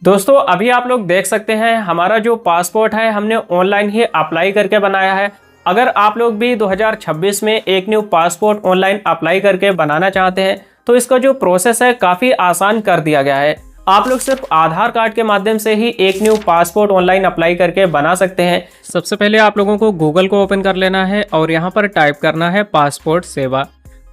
दोस्तों अभी आप लोग देख सकते हैं हमारा जो पासपोर्ट है हमने ऑनलाइन ही अप्लाई करके बनाया है। अगर आप लोग भी 2026 में एक न्यू पासपोर्ट ऑनलाइन अप्लाई करके बनाना चाहते हैं तो इसका जो प्रोसेस है काफ़ी आसान कर दिया गया है। आप लोग सिर्फ आधार कार्ड के माध्यम से ही एक न्यू पासपोर्ट ऑनलाइन अप्लाई करके बना सकते हैं। सबसे पहले आप लोगों को गूगल को ओपन कर लेना है और यहाँ पर टाइप करना है पासपोर्ट सेवा।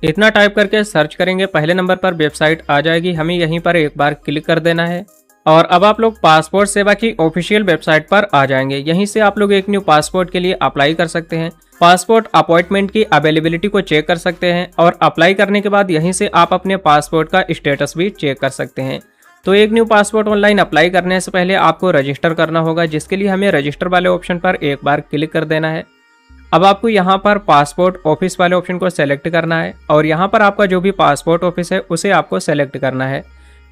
इतना टाइप करके सर्च करेंगे, पहले नंबर पर वेबसाइट आ जाएगी, हमें यहीं पर एक बार क्लिक कर देना है और अब आप लोग पासपोर्ट सेवा की ऑफिशियल वेबसाइट पर आ जाएंगे। यहीं से आप लोग एक न्यू पासपोर्ट के लिए अप्लाई कर सकते हैं, पासपोर्ट अपॉइंटमेंट की अवेलेबिलिटी को चेक कर सकते हैं और अप्लाई करने के बाद यहीं से आप अपने पासपोर्ट का स्टेटस भी चेक कर सकते हैं। तो एक न्यू पासपोर्ट ऑनलाइन अप्लाई करने से पहले आपको रजिस्टर करना होगा, जिसके लिए हमें रजिस्टर वाले ऑप्शन पर एक बार क्लिक कर देना है। अब आपको यहाँ पर पासपोर्ट ऑफिस वाले ऑप्शन को सेलेक्ट करना है और यहाँ पर आपका जो भी पासपोर्ट ऑफिस है उसे आपको सेलेक्ट करना है।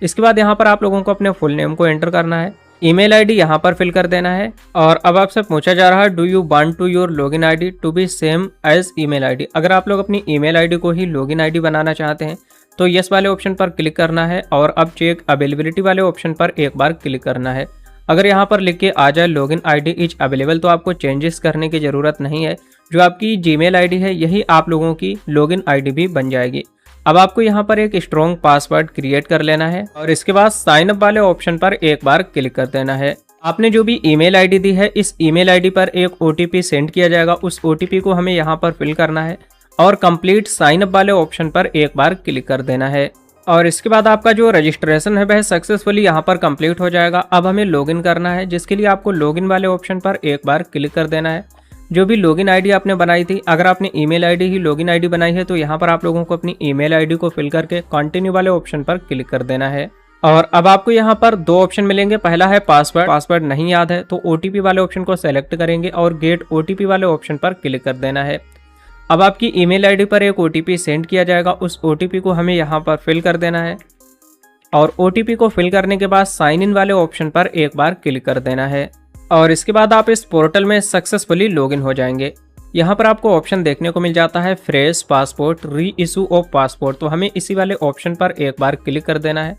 इसके बाद यहाँ पर आप लोगों को अपने फुल नेम को एंटर करना है, ईमेल आईडी यहाँ पर फिल कर देना है और अब आपसे पूछा जा रहा है do you want to your login ID to be same as email ID. अगर आप लोग अपनी ईमेल आईडी को ही लॉगिन आईडी बनाना चाहते हैं तो यस वाले ऑप्शन पर क्लिक करना है और अब चेक अवेलेबिलिटी वाले ऑप्शन पर एक बार क्लिक करना है। अगर यहाँ पर लिख के आ जाए लॉगिन आईडी इज अवेलेबल तो आपको चेंजेस करने की ज़रूरत नहीं है, जो आपकी जीमेल आईडी है यही आप लोगों की लॉगिन आईडी भी बन जाएगी। अब आपको यहाँ पर एक स्ट्रॉन्ग पासवर्ड क्रिएट कर लेना है और इसके बाद साइन अप वाले ऑप्शन पर एक बार क्लिक कर देना है। आपने जो भी ईमेल आईडी दी है इस ईमेल आईडी पर एक ओटीपी सेंड किया जाएगा, उस ओटीपी को हमें यहाँ पर फिल करना है और कंप्लीट साइन अप वाले ऑप्शन पर एक बार क्लिक कर देना है और इसके बाद आपका जो रजिस्ट्रेशन है वह सक्सेसफुली यहाँ पर कंप्लीट हो जाएगा। अब हमें लॉगिन करना है, जिसके लिए आपको लॉगिन वाले ऑप्शन पर एक बार क्लिक कर देना है। जो भी लॉगिन आईडी आपने बनाई थी, अगर आपने ईमेल आईडी ही लॉगिन आईडी बनाई है तो यहाँ पर आप लोगों को अपनी ईमेल आईडी को फिल करके कंटिन्यू वाले ऑप्शन पर क्लिक कर देना है और अब आपको यहाँ पर दो ऑप्शन मिलेंगे। पहला है पासवर्ड नहीं याद है तो ओटीपी वाले ऑप्शन को सेलेक्ट करेंगे और गेट ओटीपी वाले ऑप्शन पर क्लिक कर देना है। अब आपकी ईमेल आईडी पर एक ओटीपी सेंड किया जाएगा, उस ओटीपी को हमें यहाँ पर फिल कर देना है और ओटीपी को फिल करने के बाद साइन इन वाले ऑप्शन पर एक बार क्लिक कर देना है और इसके बाद आप इस पोर्टल में सक्सेसफुली लॉगिन हो जाएंगे। यहाँ पर आपको ऑप्शन देखने को मिल जाता है फ्रेश पासपोर्ट री इशू ऑफ पासपोर्ट, तो हमें इसी वाले ऑप्शन पर एक बार क्लिक कर देना है।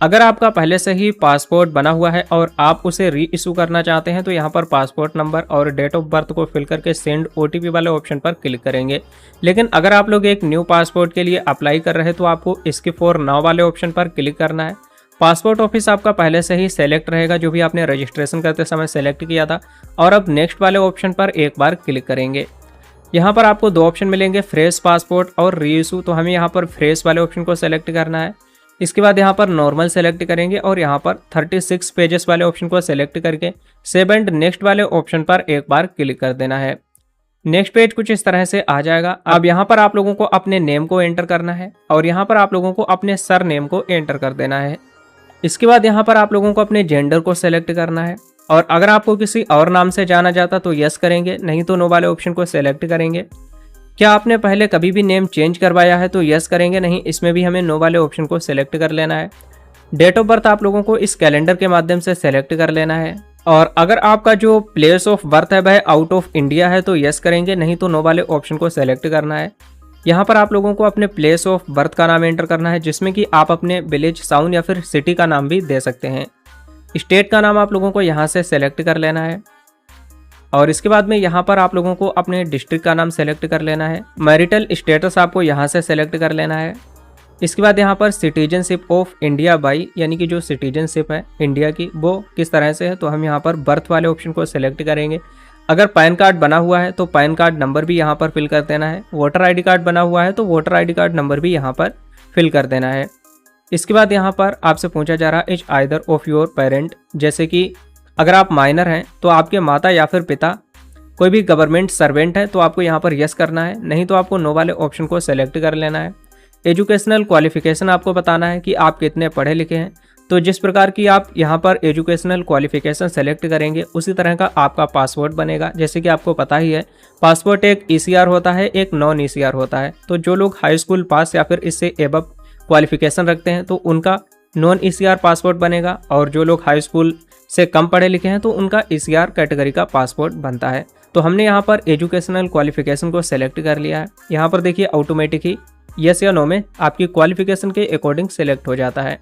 अगर आपका पहले से ही पासपोर्ट बना हुआ है और आप उसे री इशू करना चाहते हैं तो यहाँ पर पासपोर्ट नंबर और डेट ऑफ बर्थ को फिल करके सेंड ओटीपी वाले ऑप्शन पर क्लिक करेंगे। लेकिन अगर आप लोग एक न्यू पासपोर्ट के लिए अप्लाई कर रहे हैं तो आपको इसके फॉर नाउ वाले ऑप्शन पर क्लिक करना है। पासपोर्ट ऑफिस आपका पहले से ही सेलेक्ट रहेगा, जो भी आपने रजिस्ट्रेशन करते समय सेलेक्ट किया था, और अब नेक्स्ट वाले ऑप्शन पर एक बार क्लिक करेंगे। यहाँ पर आपको दो ऑप्शन मिलेंगे, फ्रेश पासपोर्ट और री इशू, तो हमें यहाँ पर फ्रेश वाले ऑप्शन को सेलेक्ट करना है। इसके बाद यहाँ पर नॉर्मल सेलेक्ट करेंगे और यहाँ पर 36 पेजेस वाले ऑप्शन को सेलेक्ट करके सेव एंड नेक्स्ट वाले ऑप्शन पर एक बार क्लिक कर देना है। नेक्स्ट पेज कुछ इस तरह से आ जाएगा। अब यहाँ पर आप लोगों को अपने नेम को एंटर करना है और यहाँ पर आप लोगों को अपने सर नेम को एंटर कर देना है। इसके बाद यहाँ पर आप लोगों को अपने जेंडर को सेलेक्ट करना है और अगर आपको किसी और नाम से जाना जाता तो यस करेंगे, नहीं तो नो वाले ऑप्शन को सेलेक्ट करेंगे। क्या आपने पहले कभी भी नेम चेंज करवाया है तो यस करेंगे, नहीं इसमें भी हमें नो वाले ऑप्शन को सेलेक्ट कर लेना है। डेट ऑफ बर्थ आप लोगों को इस कैलेंडर के माध्यम से सेलेक्ट कर लेना है और अगर आपका जो प्लेस ऑफ बर्थ है वह आउट ऑफ इंडिया है तो यस करेंगे, नहीं तो नो वाले ऑप्शन को सेलेक्ट करना है। यहाँ पर आप लोगों को अपने प्लेस ऑफ बर्थ का नाम एंटर करना है, जिसमें कि आप अपने विलेज, टाउन या फिर सिटी का नाम भी दे सकते हैं। स्टेट का नाम आप लोगों को यहाँ से सेलेक्ट कर लेना है और इसके बाद में यहाँ पर आप लोगों को अपने डिस्ट्रिक्ट का नाम सेलेक्ट कर लेना है। मैरिटल स्टेटस आपको यहाँ से सेलेक्ट कर लेना है। इसके बाद यहाँ पर सिटीजनशिप ऑफ इंडिया बाई, यानी कि जो सिटीजनशिप है इंडिया की वो किस तरह से है, तो हम यहाँ पर बर्थ वाले ऑप्शन को सेलेक्ट करेंगे। अगर पैन कार्ड बना हुआ है तो पैन कार्ड नंबर भी यहाँ पर फिल कर देना है। वोटर आईडी कार्ड बना हुआ है तो वोटर आईडी कार्ड नंबर भी यहाँ पर फिल कर देना है। इसके बाद यहाँ पर आपसे पूछा जा रहा है is either of your parent, जैसे कि अगर आप माइनर हैं तो आपके माता या फिर पिता कोई भी गवर्नमेंट सर्वेंट है तो आपको यहाँ पर यस करना है, नहीं तो आपको नो वाले ऑप्शन को सेलेक्ट कर लेना है। एजुकेशनल क्वालिफिकेशन आपको बताना है कि आप कितने पढ़े लिखे हैं, तो जिस प्रकार की आप यहाँ पर एजुकेशनल क्वालिफिकेशन सेलेक्ट करेंगे उसी तरह का आपका पासपोर्ट बनेगा। जैसे कि आपको पता ही है पासपोर्ट एक ईसीआर होता है, एक नॉन ईसीआर होता है। तो जो लोग हाई स्कूल पास या फिर इससे एबव क्वालिफिकेशन रखते हैं तो उनका नॉन ईसीआर पासपोर्ट बनेगा और जो लोग हाई स्कूल से कम पढ़े लिखे हैं तो उनका ईसीआर कैटेगरी का पासपोर्ट बनता है। तो हमने यहाँ पर एजुकेशनल क्वालिफिकेशन को सेलेक्ट कर लिया है। यहाँ पर देखिए ऑटोमेटिक ही यस या नो में आपकी क्वालिफिकेशन के अकॉर्डिंग सेलेक्ट हो जाता है।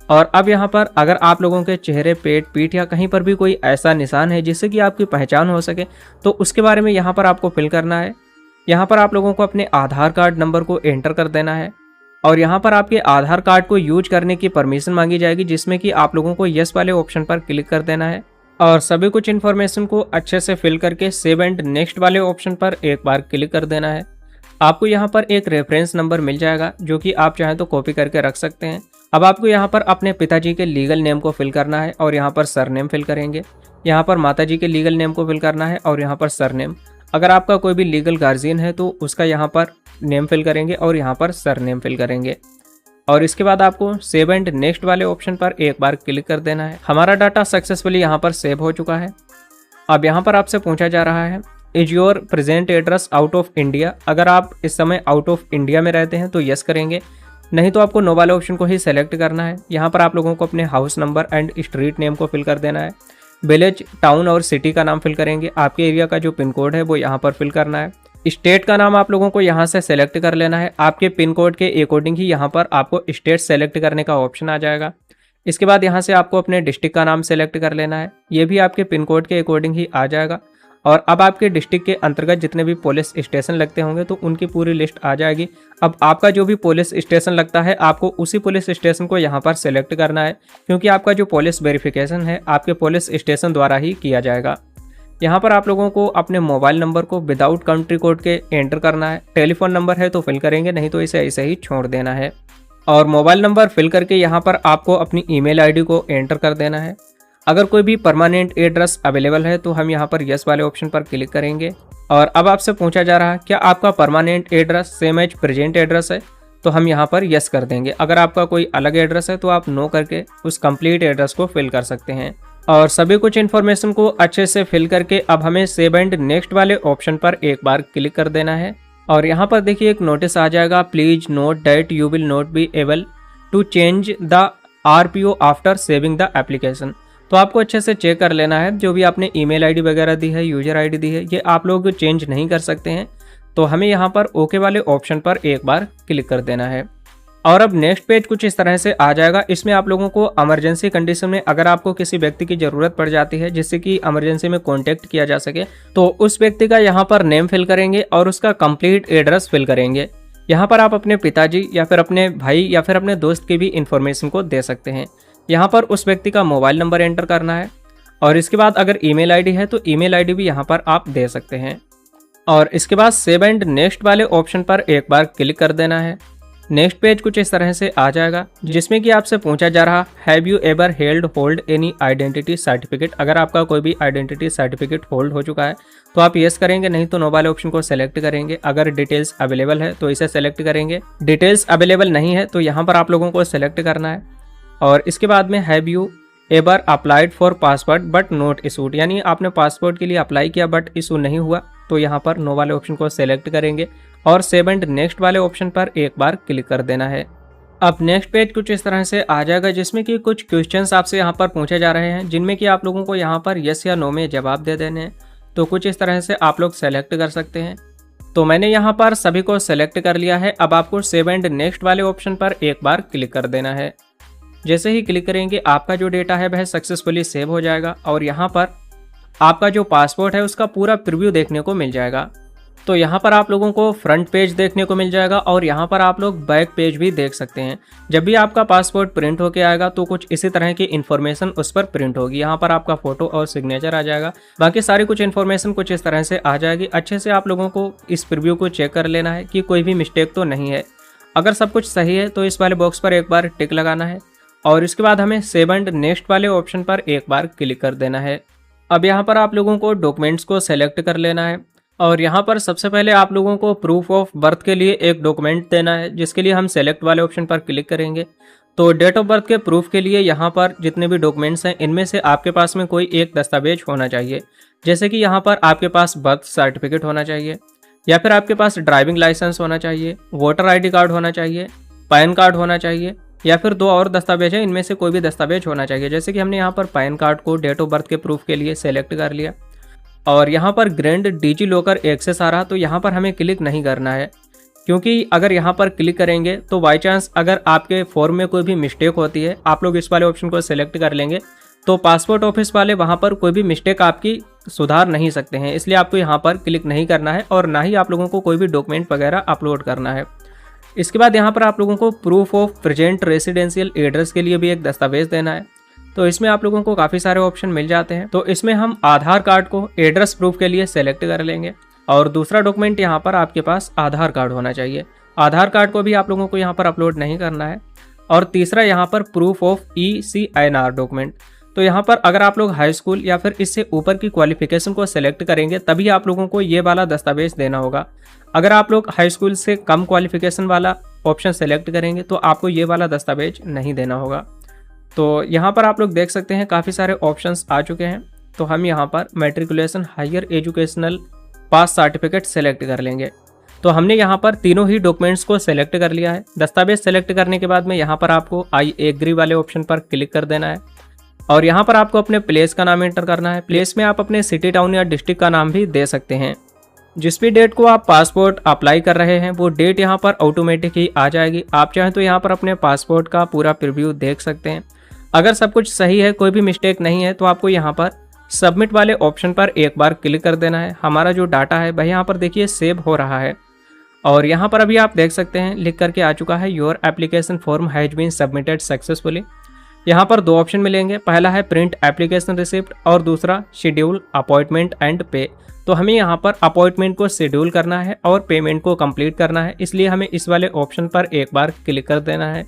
और अब यहाँ पर अगर आप लोगों के चेहरे, पेट, पीठ या कहीं पर भी कोई ऐसा निशान है जिससे कि आपकी पहचान हो सके, तो उसके बारे में यहाँ पर आपको फिल करना है। यहाँ पर आप लोगों को अपने आधार कार्ड नंबर को एंटर कर देना है और यहाँ पर आपके आधार कार्ड को यूज करने की परमिशन मांगी जाएगी, जिसमें कि आप लोगों को यस वाले ऑप्शन पर क्लिक कर देना है और सभी कुछ इन्फॉर्मेशन को अच्छे से फिल करके सेव एंड नेक्स्ट वाले ऑप्शन पर एक बार क्लिक कर देना है। आपको यहाँ पर एक रेफरेंस नंबर मिल जाएगा जो कि आप चाहें तो कॉपी करके रख सकते हैं। अब आपको यहाँ पर अपने पिताजी के लीगल नेम को फिल करना है और यहाँ पर सरनेम फिल करेंगे। यहाँ पर माताजी के लीगल नेम को फिल करना है और यहाँ पर सरनेम। अगर आपका कोई भी लीगल गार्जियन है तो उसका यहाँ पर नेम फिल करेंगे और यहाँ पर सरनेम फिल करेंगे और इसके बाद आपको सेव एंड नेक्स्ट वाले ऑप्शन पर एक बार क्लिक कर देना है। हमारा डाटा सक्सेसफुली यहाँ पर सेव हो चुका है। अब यहाँ पर आपसे पूछा जा रहा है, is your present address out of India? अगर आप इस समय आउट ऑफ इंडिया में रहते हैं तो यस करेंगे, नहीं तो आपको नो वाले ऑप्शन को ही सेलेक्ट करना है। यहाँ पर आप लोगों को अपने house number and street name को फिल कर देना है। विलेज, टाउन और सिटी का नाम फिल करेंगे। आपके एरिया का जो पिन कोड है वो यहाँ पर फिल करना है। स्टेट का नाम आप लोगों को यहाँ से सेलेक्ट कर लेना है। आपके पिन कोड के अकॉर्डिंग ही यहाँ पर आपको स्टेट सेलेक्ट करने का ऑप्शन आ जाएगा। इसके बाद यहाँ से आपको अपने डिस्ट्रिक्ट का नाम सेलेक्ट कर लेना है। ये भी आपके पिन कोड के अकॉर्डिंग ही आ जाएगा। और अब आपके डिस्ट्रिक्ट के अंतर्गत जितने भी पुलिस स्टेशन लगते होंगे तो उनकी पूरी लिस्ट आ जाएगी। अब आपका जो भी पुलिस स्टेशन लगता है आपको उसी पुलिस स्टेशन को यहाँ पर सेलेक्ट करना है, क्योंकि आपका जो पुलिस वेरिफिकेशन है आपके पुलिस स्टेशन द्वारा ही किया जाएगा। यहाँ पर आप लोगों को अपने मोबाइल नंबर को विदाउट कंट्री कोड के एंटर करना है। टेलीफोन नंबर है तो फिल करेंगे, नहीं तो इसे ऐसे ही छोड़ देना है। और मोबाइल नंबर फिल करके यहाँ पर आपको अपनी ईमेल आईडी को एंटर कर देना है। अगर कोई भी परमानेंट एड्रेस अवेलेबल है तो हम यहाँ पर यस वाले ऑप्शन पर क्लिक करेंगे। और अब आपसे पूछा जा रहा है, क्या आपका permanent address same as present address है? तो हम यहाँ पर यस कर देंगे। अगर आपका कोई अलग एड्रेस है तो आप नो करके उस कंप्लीट एड्रेस को फिल कर सकते हैं। और सभी कुछ इन्फॉर्मेशन को अच्छे से फिल करके अब हमें सेव एंड नेक्स्ट वाले ऑप्शन पर एक बार क्लिक कर देना है। और यहाँ पर देखिए एक नोटिस आ जाएगा, please note that you will not be able to change the RPO after saving the application. तो आपको अच्छे से चेक कर लेना है, जो भी आपने ईमेल आईडी वगैरह दी है, यूजर आईडी दी है, ये आप लोग चेंज नहीं कर सकते हैं। तो हमें यहाँ पर ओके वाले ऑप्शन पर एक बार क्लिक कर देना है। और अब नेक्स्ट पेज कुछ इस तरह से आ जाएगा। इसमें आप लोगों को इमरजेंसी कंडीशन में अगर आपको किसी व्यक्ति की ज़रूरत पड़ जाती है जिससे कि इमरजेंसी में कॉन्टैक्ट किया जा सके, तो उस व्यक्ति का यहाँ पर नेम फिल करेंगे और उसका कंप्लीट एड्रेस फिल करेंगे। यहाँ पर आप अपने पिताजी या फिर अपने भाई या फिर अपने दोस्त की भी इंफॉर्मेशन को दे सकते हैं। यहाँ पर उस व्यक्ति का मोबाइल नंबर एंटर करना है और इसके बाद अगर ईमेल आईडी है तो ईमेल आईडी भी यहाँ पर आप दे सकते हैं। और इसके बाद सेव एंड नेक्स्ट वाले ऑप्शन पर एक बार क्लिक कर देना है। नेक्स्ट पेज कुछ इस तरह से आ जाएगा, जिसमें कि आपसे पूछा जा रहा, have you ever held hold any identity certificate? अगर आपका कोई भी आइडेंटिटी सर्टिफिकेट होल्ड हो चुका है तो आप यस करेंगे, नहीं तो नो वाले ऑप्शन को सेलेक्ट करेंगे। अगर डिटेल्स अवेलेबल है तो इसे सेलेक्ट करेंगे। डिटेल्स अवेलेबल नहीं है तो यहाँ पर आप लोगों को सेलेक्ट करना है। और इसके बाद में have you ever applied for passport but not issued, यानी आपने पासपोर्ट के लिए अप्लाई किया बट इशू नहीं हुआ, तो यहाँ पर नो वाले ऑप्शन को सेलेक्ट करेंगे और सेव एंड नेक्स्ट वाले ऑप्शन पर एक बार क्लिक कर देना है। अब नेक्स्ट पेज कुछ इस तरह से आ जाएगा, जिसमें कि कुछ क्वेश्चंस आपसे यहाँ पर पूछे जा रहे हैं, जिनमें कि आप लोगों को यहाँ पर यस या नो में जवाब दे देने हैं। तो कुछ इस तरह से आप लोग सेलेक्ट कर सकते हैं। तो मैंने यहाँ पर सभी को सेलेक्ट कर लिया है। अब आपको सेव एंड नेक्स्ट वाले ऑप्शन पर एक बार क्लिक कर देना है। जैसे ही क्लिक करेंगे आपका जो डेटा है वह सक्सेसफुली सेव हो जाएगा और यहाँ पर आपका जो पासपोर्ट है उसका पूरा प्रीव्यू देखने को मिल जाएगा। तो यहाँ पर आप लोगों को फ्रंट पेज देखने को मिल जाएगा और यहाँ पर आप लोग बैक पेज भी देख सकते हैं। जब भी आपका पासपोर्ट प्रिंट होके आएगा तो कुछ इसी तरह की इन्फॉर्मेशन उस पर प्रिंट होगी। यहाँ पर आपका फोटो और सिग्नेचर आ जाएगा। बाकी सारी कुछ इन्फॉर्मेशन कुछ इस तरह से आ जाएगी। अच्छे से आप लोगों को इस प्रीव्यू को चेक कर लेना है कि कोई भी मिस्टेक तो नहीं है। अगर सब कुछ सही है तो इस वाले बॉक्स पर एक बार टिक लगाना है और इसके बाद हमें सेव एंड नेक्स्ट वाले ऑप्शन पर एक बार क्लिक कर देना है। अब यहाँ पर आप लोगों को डॉक्यूमेंट्स को सेलेक्ट कर लेना है और यहाँ पर सबसे पहले आप लोगों को प्रूफ ऑफ बर्थ के लिए एक डॉक्यूमेंट देना है, जिसके लिए हम सेलेक्ट वाले ऑप्शन पर क्लिक करेंगे। तो डेट ऑफ बर्थ के प्रूफ के लिए यहाँ पर जितने भी डॉक्यूमेंट्स हैं इनमें से आपके पास में कोई एक दस्तावेज होना चाहिए। जैसे कि यहाँ पर आपके पास बर्थ सर्टिफिकेट होना चाहिए या फिर आपके पास ड्राइविंग लाइसेंस होना चाहिए, वोटर ID कार्ड होना चाहिए, पैन कार्ड होना चाहिए या फिर दो और दस्तावेज है, इनमें से कोई भी दस्तावेज होना चाहिए। जैसे कि हमने यहाँ पर पैन कार्ड को डेट ऑफ बर्थ के प्रूफ के लिए सेलेक्ट कर लिया और यहाँ पर ग्रैंड डिजी लॉकर एक्सेस आ रहा, तो यहाँ पर हमें क्लिक नहीं करना है। क्योंकि अगर यहाँ पर क्लिक करेंगे तो बाई चांस अगर आपके फॉर्म में कोई भी मिस्टेक होती है, आप लोग इस वाले ऑप्शन को सिलेक्ट कर लेंगे तो पासपोर्ट ऑफिस वाले वहाँ पर कोई भी मिस्टेक आपकी सुधार नहीं सकते हैं। इसलिए आपको यहाँ पर क्लिक नहीं करना है और ना ही आप लोगों को कोई भी डॉक्यूमेंट वगैरह अपलोड करना है। इसके बाद यहाँ पर आप लोगों को proof of present residential address के लिए भी एक दस्तावेज देना है। तो इसमें आप लोगों को काफ़ी सारे ऑप्शन मिल जाते हैं। तो इसमें हम आधार कार्ड को एड्रेस प्रूफ के लिए सेलेक्ट कर लेंगे और दूसरा डॉक्यूमेंट यहाँ पर आपके पास आधार कार्ड होना चाहिए। आधार कार्ड को भी आप लोगों को यहाँ पर अपलोड नहीं करना है। और तीसरा यहाँ पर प्रूफ ऑफ ECNR डॉक्यूमेंट। तो यहाँ पर अगर आप लोग हाई स्कूल या फिर इससे ऊपर की क्वालिफिकेशन को सेलेक्ट करेंगे तभी आप लोगों को ये वाला दस्तावेज देना होगा। अगर आप लोग हाई स्कूल से कम क्वालिफिकेशन वाला ऑप्शन सेलेक्ट करेंगे तो आपको ये वाला दस्तावेज नहीं देना होगा। तो यहाँ पर आप लोग देख सकते हैं काफ़ी सारे ऑप्शंस आ चुके हैं। तो हम यहाँ पर मैट्रिकुलेशन हायर एजुकेशनल पास सर्टिफिकेट सेलेक्ट कर लेंगे। तो हमने यहाँ पर तीनों ही डॉक्यूमेंट्स को सेलेक्ट कर लिया है। दस्तावेज सेलेक्ट करने के बाद में यहाँ पर आपको आई एग्री वाले ऑप्शन पर क्लिक कर देना है और यहाँ पर आपको अपने प्लेस का नाम एंटर करना है। प्लेस में आप अपने सिटी, टाउन या डिस्ट्रिक्ट का नाम भी दे सकते हैं। जिस भी डेट को आप पासपोर्ट अप्लाई कर रहे हैं वो डेट यहाँ पर ऑटोमेटिक ही आ जाएगी। आप चाहें तो यहाँ पर अपने पासपोर्ट का पूरा प्रीव्यू देख सकते हैं। अगर सब कुछ सही है, कोई भी मिस्टेक नहीं है, तो आपको यहाँ पर सबमिट वाले ऑप्शन पर एक बार क्लिक कर देना है। हमारा जो डाटा है वह यहाँ पर देखिए सेव हो रहा है और यहाँ पर अभी आप देख सकते हैं लिख करके आ चुका है your application form has been submitted successfully. यहाँ पर दो ऑप्शन मिलेंगे, पहला है प्रिंट एप्लीकेशन रिसिप्ट और दूसरा शेड्यूल अपॉइंटमेंट एंड पे। तो हमें यहाँ पर अपॉइंटमेंट को शेड्यूल करना है और पेमेंट को कंप्लीट करना है, इसलिए हमें इस वाले ऑप्शन पर एक बार क्लिक कर देना है।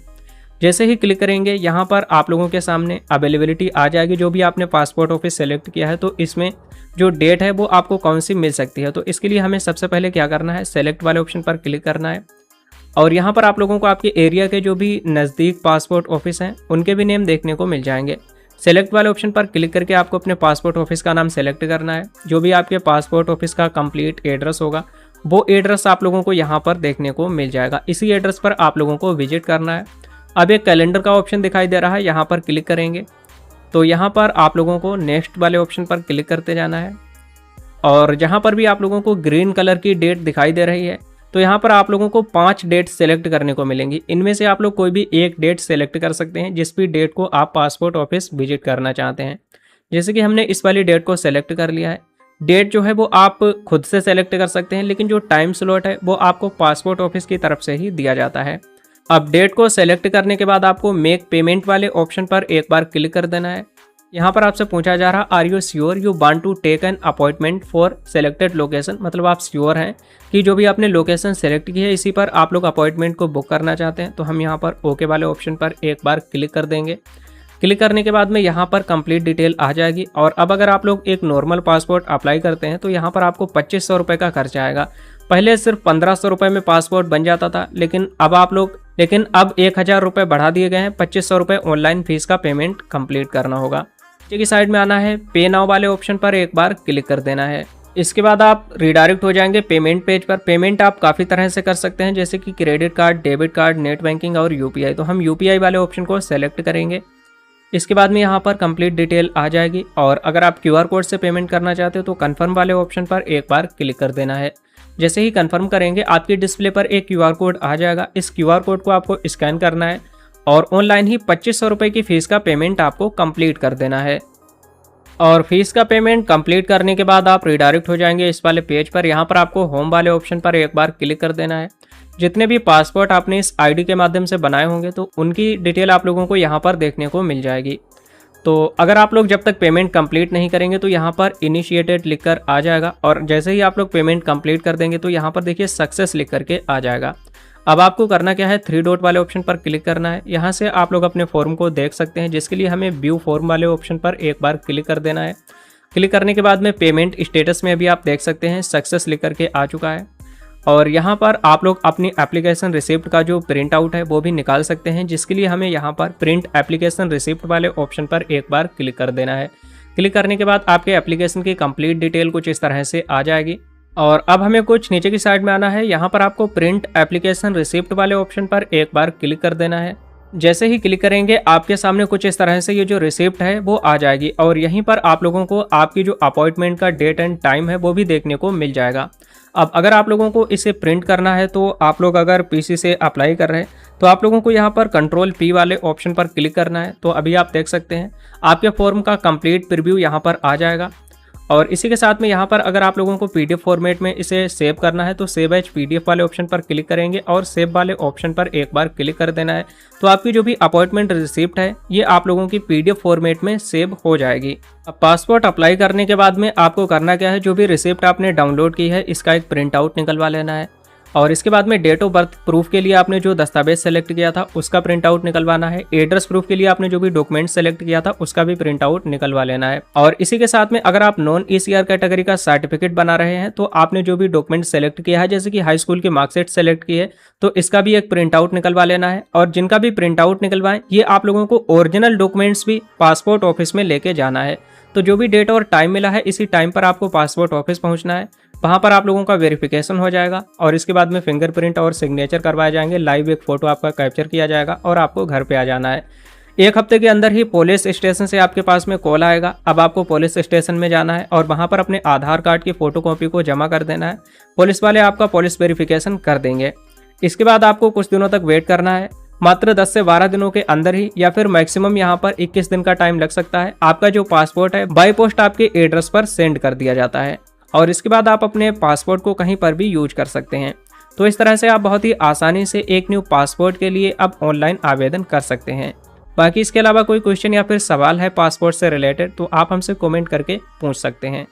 जैसे ही क्लिक करेंगे यहाँ पर आप लोगों के सामने अवेलेबिलिटी आ जाएगी। जो भी आपने पासपोर्ट ऑफिस सेलेक्ट किया है तो इसमें जो डेट है वो आपको कौन सी मिल सकती है। तो इसके लिए हमें सबसे पहले क्या करना है, सेलेक्ट वाले ऑप्शन पर क्लिक करना है और यहाँ पर आप लोगों को आपके एरिया के जो भी नज़दीक पासपोर्ट ऑफिस हैं उनके भी नेम देखने को मिल जाएंगे। सेलेक्ट वाले ऑप्शन पर क्लिक करके आपको अपने पासपोर्ट ऑफिस का नाम सेलेक्ट करना है। जो भी आपके पासपोर्ट ऑफिस का कंप्लीट एड्रेस होगा वो एड्रेस आप लोगों को यहाँ पर देखने को मिल जाएगा। इसी एड्रेस पर आप लोगों को विजिट करना है। अब एक कैलेंडर का ऑप्शन दिखाई दे रहा है, यहाँ पर क्लिक करेंगे तो यहाँ पर आप लोगों को नेक्स्ट वाले ऑप्शन पर क्लिक करते जाना है और जहाँ पर भी आप लोगों को ग्रीन कलर की डेट दिखाई दे रही है तो यहाँ पर आप लोगों को 5 डेट सेलेक्ट करने को मिलेंगी। इनमें से आप लोग कोई भी एक डेट सेलेक्ट कर सकते हैं जिस भी डेट को आप पासपोर्ट ऑफिस विजिट करना चाहते हैं। जैसे कि हमने इस वाली डेट को सेलेक्ट कर लिया है। डेट जो है वो आप खुद से सेलेक्ट कर सकते हैं, लेकिन जो टाइम स्लॉट है वो आपको पासपोर्ट ऑफिस की तरफ से ही दिया जाता है। अब डेट को सेलेक्ट करने के बाद आपको मेक पेमेंट वाले ऑप्शन पर एक बार क्लिक कर देना है। यहाँ पर आपसे पूछा जा रहा are you sure you want to take an appointment for selected location, मतलब आप श्योर हैं कि जो भी आपने लोकेशन सेलेक्ट की है इसी पर आप लोग अपॉइंटमेंट को बुक करना चाहते हैं। तो हम यहाँ पर ओके वाले ऑप्शन पर एक बार क्लिक कर देंगे। क्लिक करने के बाद में यहाँ पर कंप्लीट डिटेल आ जाएगी और अब अगर आप लोग एक नॉर्मल पासपोर्ट अप्लाई करते हैं तो यहाँ पर आपको 2500 रुपये का खर्चा आएगा। पहले सिर्फ 1500 रुपये में पासपोर्ट बन जाता था, लेकिन अब 1000 रुपये बढ़ा दिए गए हैं। 2500 रुपये ऑनलाइन फीस का पेमेंट कंप्लीट करना होगा। नीचे की साइड में आना है, पे नाउ वाले ऑप्शन पर एक बार क्लिक कर देना है। इसके बाद आप रिडायरेक्ट हो जाएंगे पेमेंट पेज पर। पेमेंट आप काफ़ी तरह से कर सकते हैं, जैसे कि credit card, debit card, net banking और यूपीआई। तो हम यूपीआई वाले ऑप्शन को सेलेक्ट करेंगे। इसके बाद में यहाँ पर कंप्लीट डिटेल आ जाएगी और अगर आप क्यूआर कोड से पेमेंट करना चाहते हो तो कन्फर्म वाले ऑप्शन पर एक बार क्लिक कर देना है। जैसे ही कंफर्म करेंगे आपकी डिस्प्ले पर एक क्यूआर कोड आ जाएगा। इस क्यूआर कोड को आपको स्कैन करना है और ऑनलाइन ही 2500 रुपये की फ़ीस का पेमेंट आपको कंप्लीट कर देना है। और फीस का पेमेंट कंप्लीट करने के बाद आप रिडायरेक्ट हो जाएंगे इस वाले पेज पर। यहाँ पर आपको होम वाले ऑप्शन पर एक बार क्लिक कर देना है। जितने भी पासपोर्ट आपने इस आईडी के माध्यम से बनाए होंगे तो उनकी डिटेल आप लोगों को यहाँ पर देखने को मिल जाएगी। तो अगर आप लोग जब तक पेमेंट कंप्लीट नहीं करेंगे तो यहाँ पर इनिशिएटेड लिखकर आ जाएगा और जैसे ही आप लोग पेमेंट कंप्लीट कर देंगे तो यहाँ पर देखिए सक्सेस लिख करके आ जाएगा। अब आपको करना क्या है, 3 डॉट वाले ऑप्शन पर क्लिक करना है। यहाँ से आप लोग अपने फॉर्म को देख सकते हैं, जिसके लिए हमें व्यू फॉर्म वाले ऑप्शन पर एक बार क्लिक कर देना है। क्लिक करने के बाद में पेमेंट स्टेटस में अभी आप देख सकते हैं सक्सेस लिख करके आ चुका है और यहाँ पर आप लोग अपनी एप्लीकेशन रिसिप्ट का जो प्रिंट आउट है वो भी निकाल सकते हैं, जिसके लिए हमें यहाँ पर प्रिंट एप्लीकेशन रिसिप्ट वाले ऑप्शन पर एक बार क्लिक कर देना है। क्लिक करने के बाद आपके एप्लीकेशन की कंप्लीट डिटेल कुछ इस तरह से आ जाएगी और अब हमें कुछ नीचे की साइड में आना है। यहाँ पर आपको प्रिंट एप्लीकेशन रिसिप्ट वाले ऑप्शन पर एक बार क्लिक कर देना है। जैसे ही क्लिक करेंगे आपके सामने कुछ इस तरह से ये जो रिसिप्ट है वो आ जाएगी और यहीं पर आप लोगों को आपकी जो अपॉइंटमेंट का डेट एंड टाइम है वो भी देखने को मिल जाएगा। अब अगर आप लोगों को इसे प्रिंट करना है तो आप लोग अगर पीसी से अप्लाई कर रहे हैं तो आप लोगों को यहाँ पर कंट्रोल पी वाले ऑप्शन पर क्लिक करना है। तो अभी आप देख सकते हैं आपके फॉर्म का कंप्लीट प्रीव्यू यहाँ पर आ जाएगा। और इसी के साथ में यहाँ पर अगर आप लोगों को पीडीएफ फॉर्मेट में इसे सेव करना है तो सेव एज पीडीएफ वाले ऑप्शन पर क्लिक करेंगे और सेव वाले ऑप्शन पर एक बार क्लिक कर देना है। तो आपकी जो भी अपॉइंटमेंट रिसिप्ट है ये आप लोगों की पीडीएफ फॉर्मेट में सेव हो जाएगी। अब पासपोर्ट अप्लाई करने के बाद में आपको करना क्या है, जो भी रिसिप्ट आपने डाउनलोड की है इसका एक प्रिंट आउट निकलवा लेना है। और इसके बाद में डेट ऑफ बर्थ प्रूफ के लिए आपने जो दस्तावेज सेलेक्ट किया था उसका प्रिंट आउट निकलवाना है। एड्रेस प्रूफ के लिए आपने जो भी डॉक्यूमेंट सेलेक्ट किया था उसका भी प्रिंट आउट निकलवा लेना है। और इसी के साथ में अगर आप नॉन ईसीआर कैटेगरी का सर्टिफिकेट बना रहे हैं तो आपने जो भी डॉक्यूमेंट सेलेक्ट किया है, जैसे कि हाई स्कूल की मार्कशीट सेलेक्ट की है, तो इसका भी एक प्रिंट आउट निकलवा लेना है। और जिनका भी प्रिंट आउट निकलवाएं ये आप लोगों को ओरिजिनल डॉक्यूमेंट्स भी पासपोर्ट ऑफिस में लेके जाना है। तो जो भी डेट और टाइम मिला है इसी टाइम पर आपको पासपोर्ट ऑफिस पहुंचना है। वहां पर आप लोगों का वेरिफिकेशन हो जाएगा और इसके बाद में फिंगरप्रिंट और सिग्नेचर करवाए जाएंगे। लाइव एक फोटो आपका कैप्चर किया जाएगा और आपको घर पे आ जाना है। एक हफ्ते के अंदर ही पुलिस स्टेशन से आपके पास में कॉल आएगा। अब आपको पुलिस स्टेशन में जाना है और वहां पर अपने आधार कार्ड की फोटोकॉपी को जमा कर देना है। पुलिस वाले आपका पुलिस वेरिफिकेशन कर देंगे। इसके बाद आपको कुछ दिनों तक वेट करना है। मात्र 10 से 12 दिनों के अंदर ही या फिर मैक्सिमम यहाँ पर 21 दिन का टाइम लग सकता है। आपका जो पासपोर्ट है बाय पोस्ट आपके एड्रेस पर सेंड कर दिया जाता है और इसके बाद आप अपने पासपोर्ट को कहीं पर भी यूज कर सकते हैं। तो इस तरह से आप बहुत ही आसानी से एक न्यू पासपोर्ट के लिए अब ऑनलाइन आवेदन कर सकते हैं। बाकी इसके अलावा कोई क्वेश्चन या फिर सवाल है पासपोर्ट से रिलेटेड तो आप हमसे कमेंट करके पूछ सकते हैं।